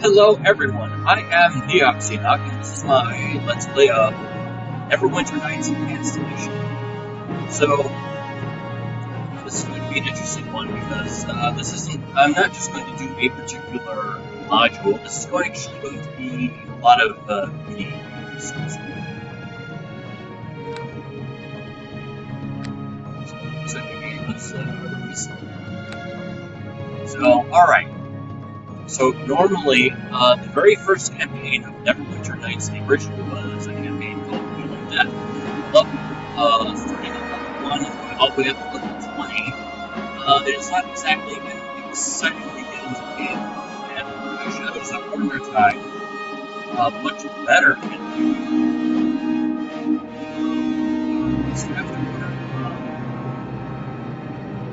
Hello everyone, I am Neoxynock, and this is my Let's Play of Neverwinter Nights installation. So, this is going to be an interesting one because I'm not just going to do a particular module, this is actually going to be a lot of video games. So, alright. So normally, the very first campaign of Neverwinter Nights, the original, was a campaign called Wheeling Death. Starting at level 1 and going all the way up to level 20. There's not exactly an exciting beginning to the game, and the Shadows of Undertide, much better campaign.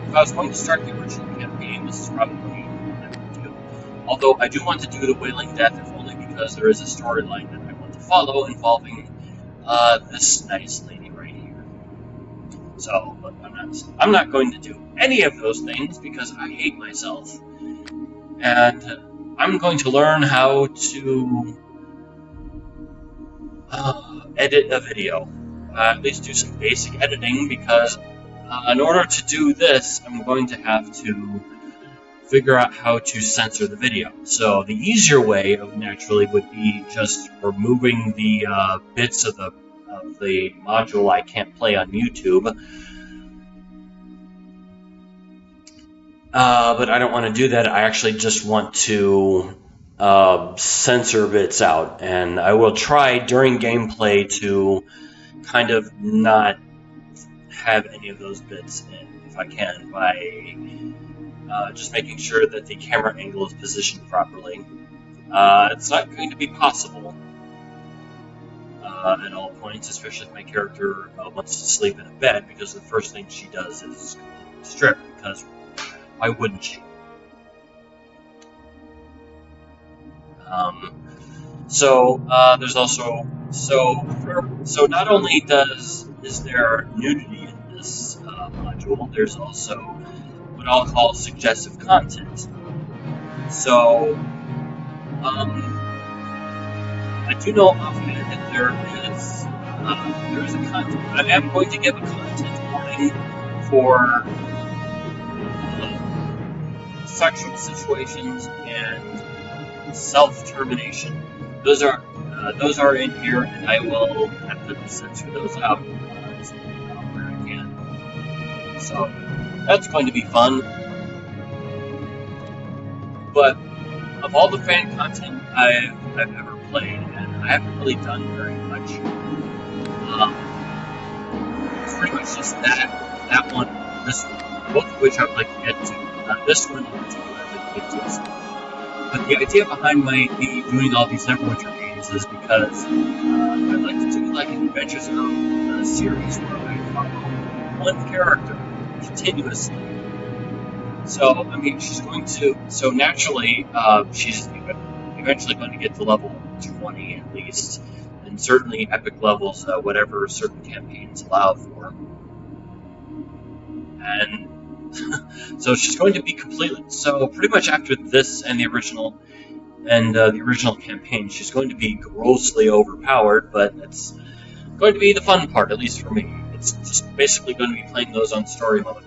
If I was going to start the original campaign, this is probably what I would do. Although I do want to do the Wailing Death, if only because there is a storyline that I want to follow involving this nice lady right here. So, but I'm not going to do any of those things because I hate myself. And I'm going to learn how to edit a video. At least do some basic editing, because in order to do this, I'm going to have to figure out how to censor the video. So the easier way naturally would be just removing the bits of the module I can't play on YouTube. But I don't want to do that. I actually just want to censor bits out, and I will try during gameplay to kind of not have any of those bits in, if I can, by just making sure that the camera angle is positioned properly. It's not going to be possible at all points, especially if my character wants to sleep in a bed, because the first thing she does is strip, because why wouldn't she? There's also so not only is there nudity in this module, there's also what I'll call suggestive content. So I do know offhand that there is a content. I am going to give a content warning for sexual situations and self-termination. Those are in here, and I will have to censor those out where I can. So that's going to be fun. But of all the fan content I've ever played, and I haven't really done very much, it's pretty much just that one, this one, both of which I would like to get to. This one in particular I'd like to get to. But the idea behind me doing all these Neverwinter games is because I'd like to do like an Adventures of series where I follow one character continuously. So, I mean, so naturally, she's eventually going to get to level 20 at least, and certainly epic levels, whatever certain campaigns allow for. And so she's going to be completely, so pretty much after this and the original campaign, she's going to be grossly overpowered, but it's going to be the fun part, at least for me. It's just basically going to be playing those on story mode.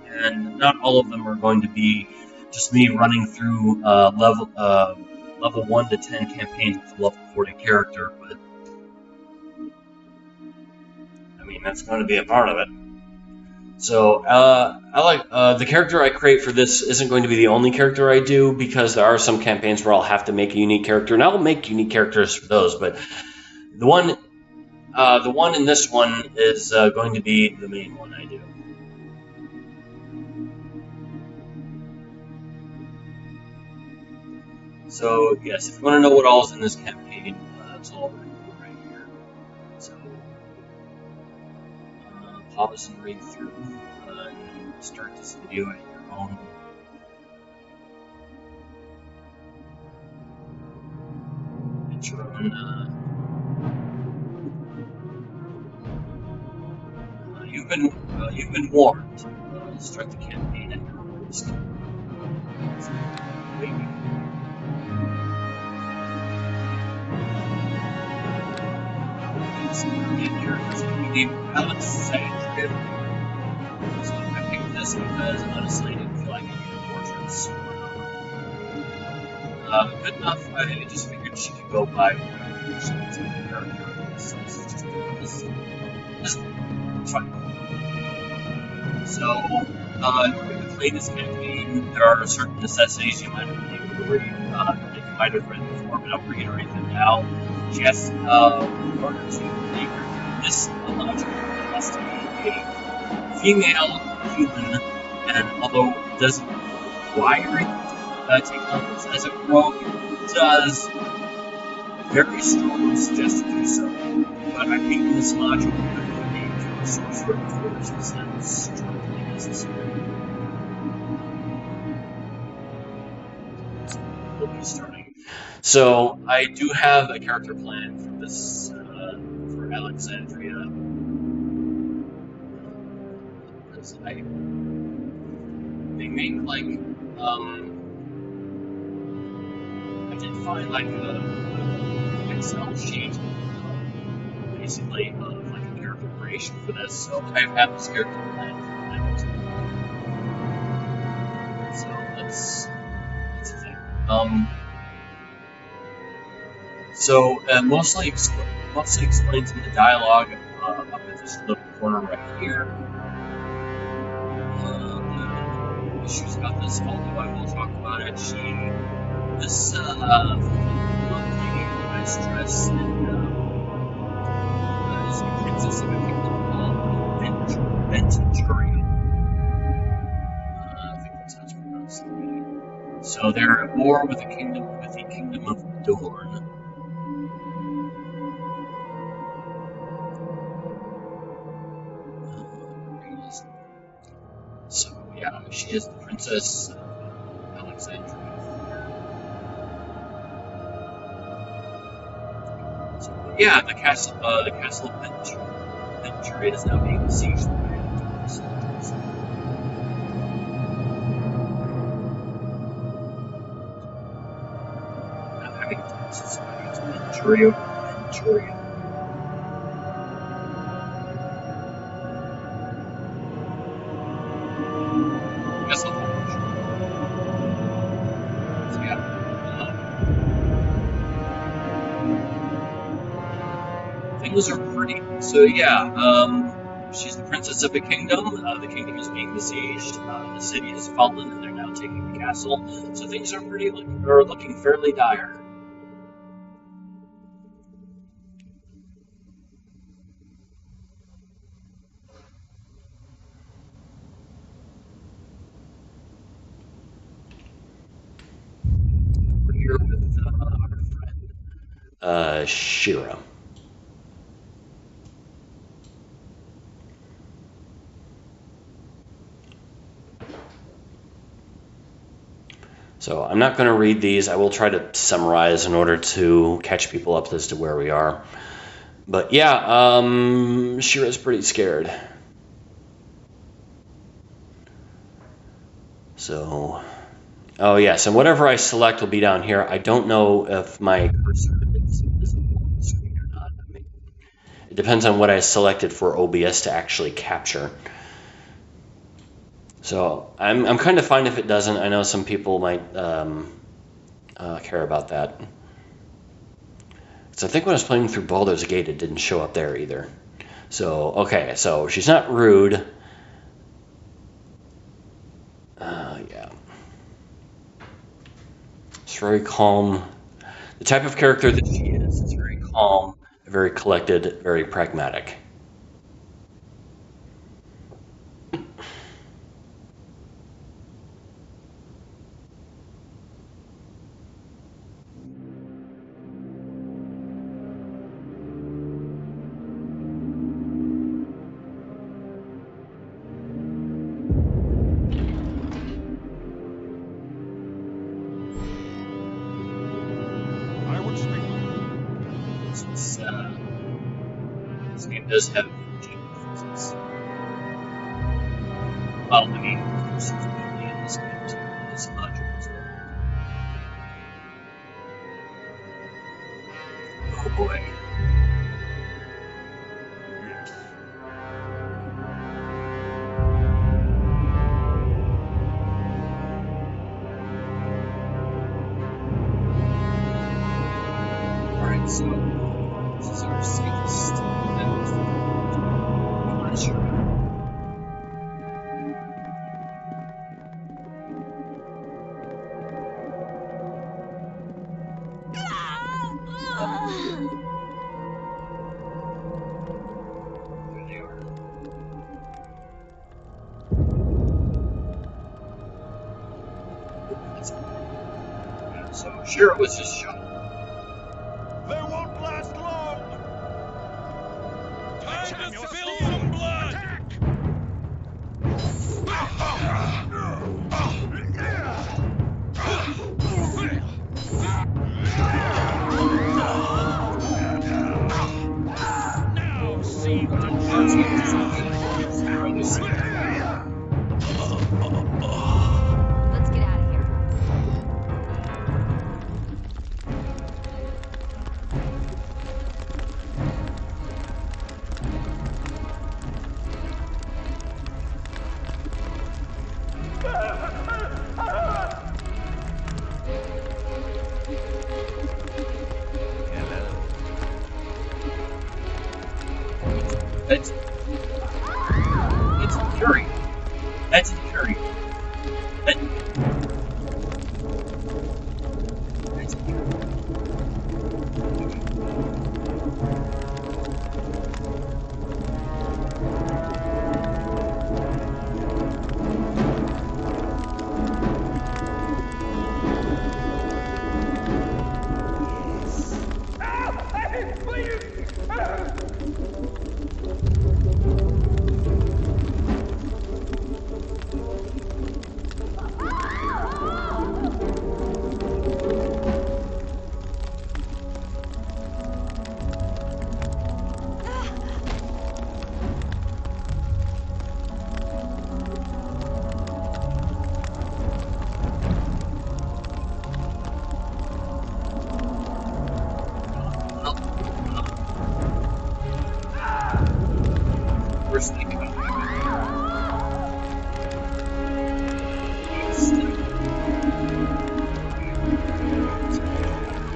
And not all of them are going to be just me running through level 1 to 10 campaigns with a level 40 character, but I mean, that's going to be a part of it. So, I like the character I create for this isn't going to be the only character I do, because there are some campaigns where I'll have to make a unique character, and I'll make unique characters for those. But the one in this one is going to be the main one I do. So yes, if you want to know what all is in this campaign, it's all right here. So pause and read through, and start this video at your own you've been warned. Start the campaign at your own risk. this character is going to be named Alexandria. So I picked this because honestly I didn't feel like any portraits were good enough. I just figured she could go by whatever she was in the character. So this is just fine. So, in order to play this campaign, there are certain necessities you might have been able to read, that you might have read before, but I'll reiterate them now. She has, in order to play this module, it has to be a female human, and although it doesn't require it, take on this as a rogue, it does very strongly suggest to do so. But I think this module would be a sorcerer forces and strongly necessary. We'll be starting. So I do have a character plan for this for Alexandria. Because they make like I did find like an Excel sheet basically of like a character creation for this, so I have this character plan for now. So that's the thing. So mostly explains in the dialogue up at this little corner right here. The issues about this, although I will talk about it. This lady, I stress, and is a princess of a kingdom called Venturia. I think that's how it's pronounced. So they're at war with the kingdom of Dorn. So yeah, she is the princess Alexandria Fyrr. So yeah, the castle of Venturia is now being besieged by soldiers. I'm having to society to Venturia. I guess I'll finish. So yeah. Things are pretty. So yeah, she's the princess of a kingdom. The kingdom is being besieged. The city has fallen, and they're now taking the castle. So things are looking fairly dire. We're here with our friend, Shira. So I'm not going to read these. I will try to summarize in order to catch people up as to where we are. But yeah, Shira's pretty scared. So, oh yes, and whatever I select will be down here. I don't know if my cursor is visible on the screen or not. I mean, it depends on what I selected for OBS to actually capture. So I'm kind of fine if it doesn't. I know some people might care about that. So I think when I was playing through Baldur's Gate, it didn't show up there either. So, okay, so she's not rude. Yeah. She's very calm. The type of character that she is very calm, very collected, very pragmatic. This game does have physics. Well, I mean, of course, there's movie in this game too, in this module as well. Oh boy. So this is our safest bet. Come on, sure. There they are. Yeah, so Shira was just shot. They won't last long! Time to spill some blood! Now see what a Let's get out of here. It's Fury. That's Fury. That's worst thing about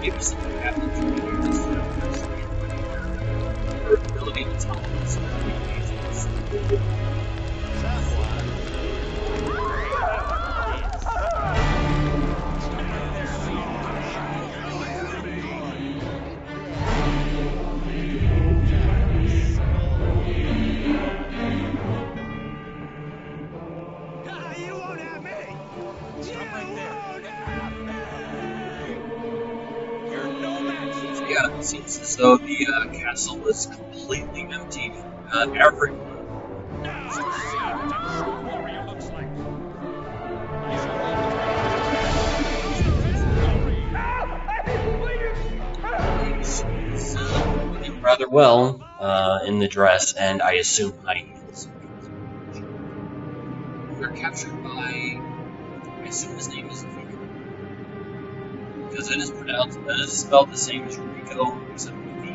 maybe something happened to me just her ability to tell us yeah, it seems as though the castle was completely empty. Everyone. She's looking rather well in the dress, and I assume high heels. They're captured by, I assume his name is Rico, because it is pronounced, it is spelled the same as Rico, except with V.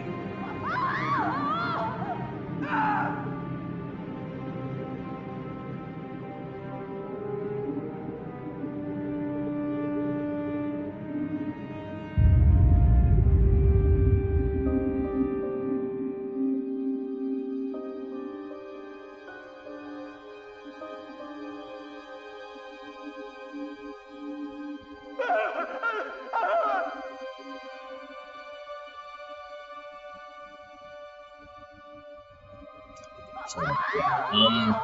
So, I'm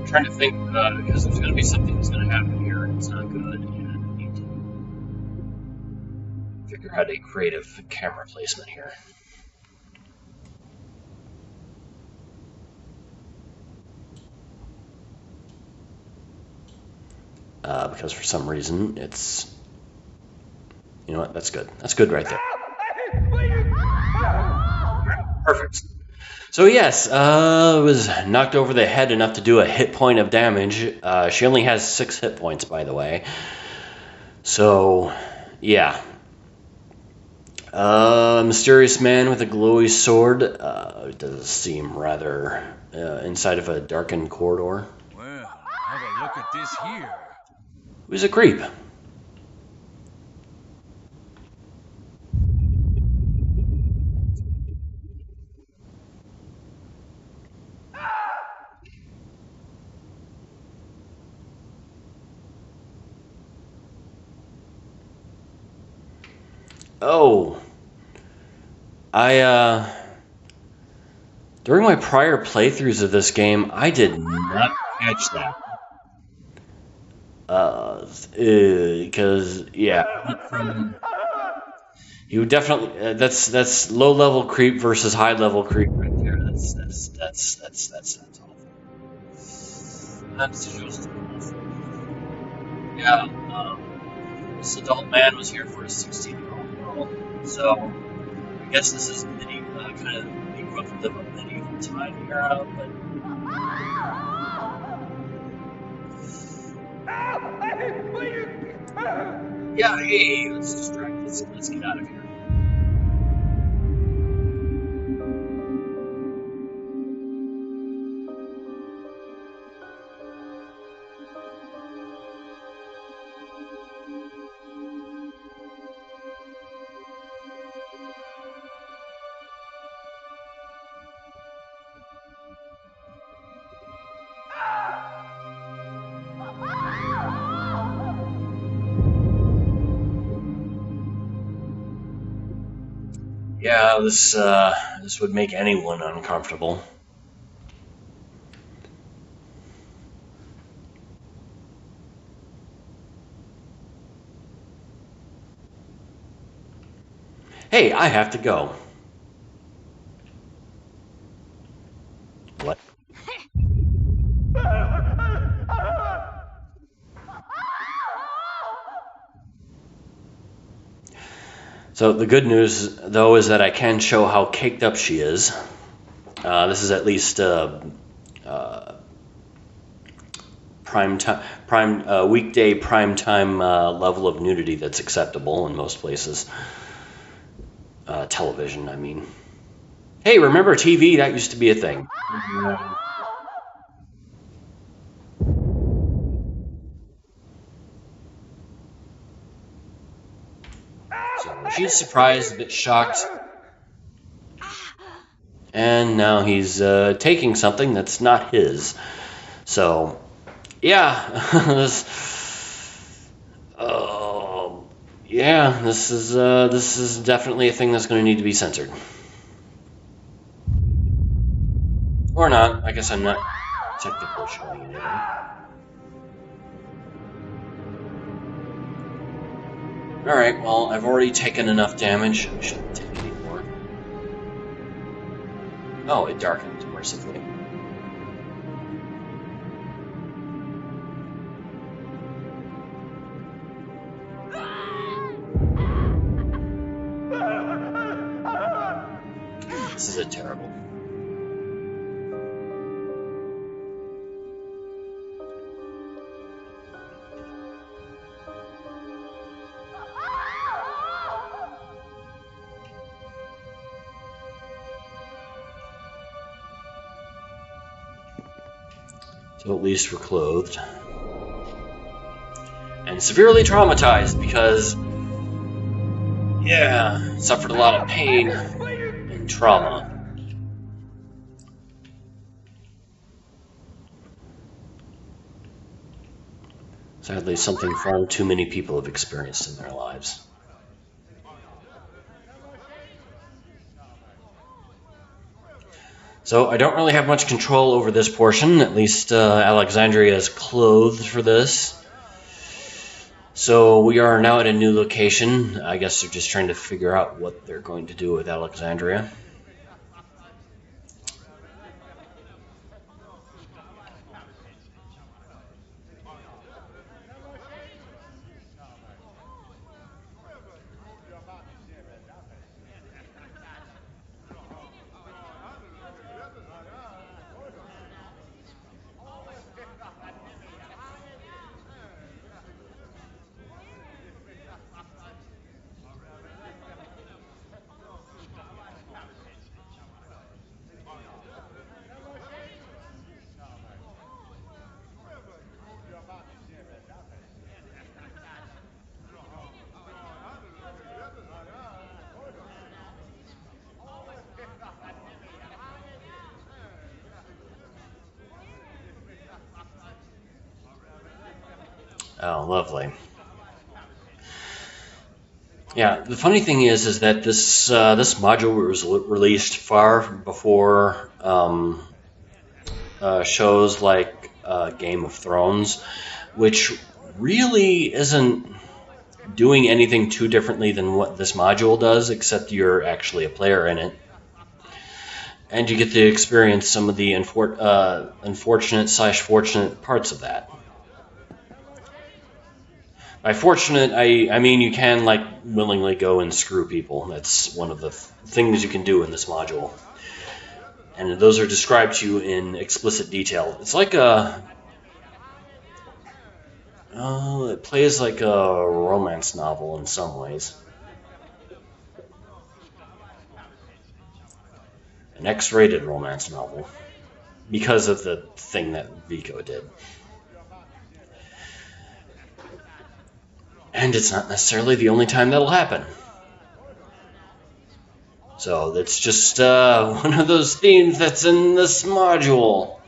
trying to think, because there's going to be something that's going to happen here, and it's not good, and I need to figure out a creative camera placement here. Because for some reason, it's... You know what? That's good. That's good right there. Perfect. So yes, was knocked over the head enough to do a hit point of damage. She only has 6 hit points, by the way. So, yeah. Mysterious man with a glowy sword. Does seem rather inside of a darkened corridor. Well, have a look at this here. Who's a creep? Oh, I during my prior playthroughs of this game, I did not catch that. Because yeah, from you definitely that's low level creep versus high level creep right there. That's awful. That's just awful. Yeah, this adult man was here for a 16-year-old girl, so I guess this is kind of the equivalent of a medieval time era, but yeah, hey, let's distract. Let's get out of here. Yeah, this would make anyone uncomfortable. Hey, I have to go. What? So the good news, though, is that I can show how caked up she is. This is at least weekday prime time level of nudity that's acceptable in most places. Television, I mean. Hey, remember TV? That used to be a thing. So she's surprised, a bit shocked. And now he's taking something that's not his. So, yeah. This is definitely a thing that's going to need to be censored. Or not. I guess I'm not technically showing anything. Alright, well, I've already taken enough damage. I shouldn't take any more. Oh, it darkened, mercifully. This is a terrible. So at least we're clothed. And severely traumatized because, yeah, suffered a lot of pain and trauma. Sadly, something far too many people have experienced in their lives. So I don't really have much control over this portion. At least Alexandria is clothed for this. So we are now at a new location. I guess they're just trying to figure out what they're going to do with Alexandria. Oh, lovely. Yeah, the funny thing is that this module was released far before shows like Game of Thrones, which really isn't doing anything too differently than what this module does, except you're actually a player in it. And you get to experience some of the unfortunate/fortunate parts of that. By fortunate, I mean you can like willingly go and screw people. That's one of the things you can do in this module. And those are described to you in explicit detail. It's like it plays like a romance novel in some ways. An X-rated romance novel. Because of the thing that Vico did. And it's not necessarily the only time that'll happen. So that's just one of those themes that's in this module.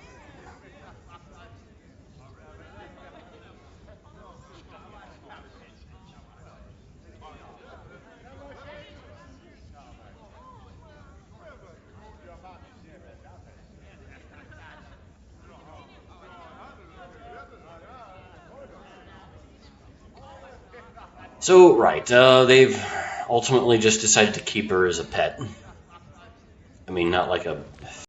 So, right, they've ultimately just decided to keep her as a pet. I mean, not like a